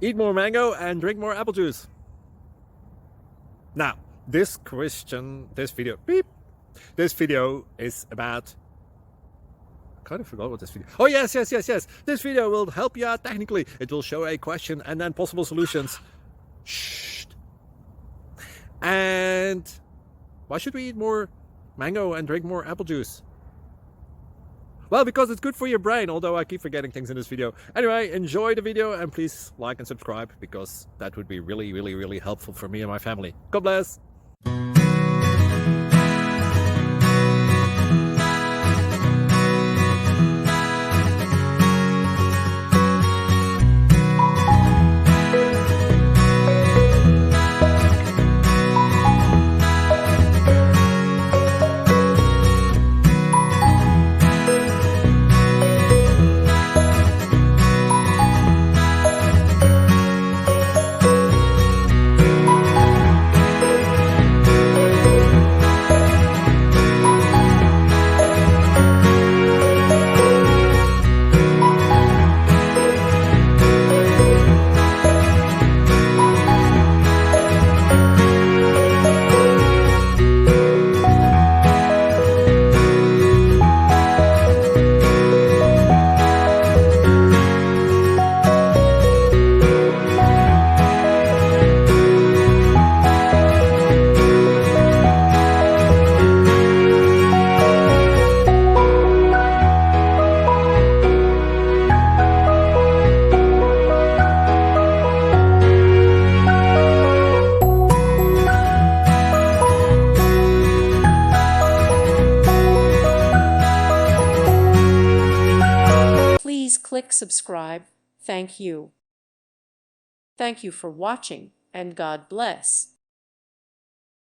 Eat more mango and drink more apple juice. Now, this video is about... I kind of forgot what this video... Oh, yes. This video will help you out technically. It will show a question and then possible solutions. Shh. And why should we eat more mango and drink more apple juice? Well, because it's good for your brain, although I keep forgetting things in this video. Anyway, enjoy the video and please like and subscribe, because that would be really helpful for me and my family. God bless! Please click subscribe. Thank you. Thank you for watching, and God bless.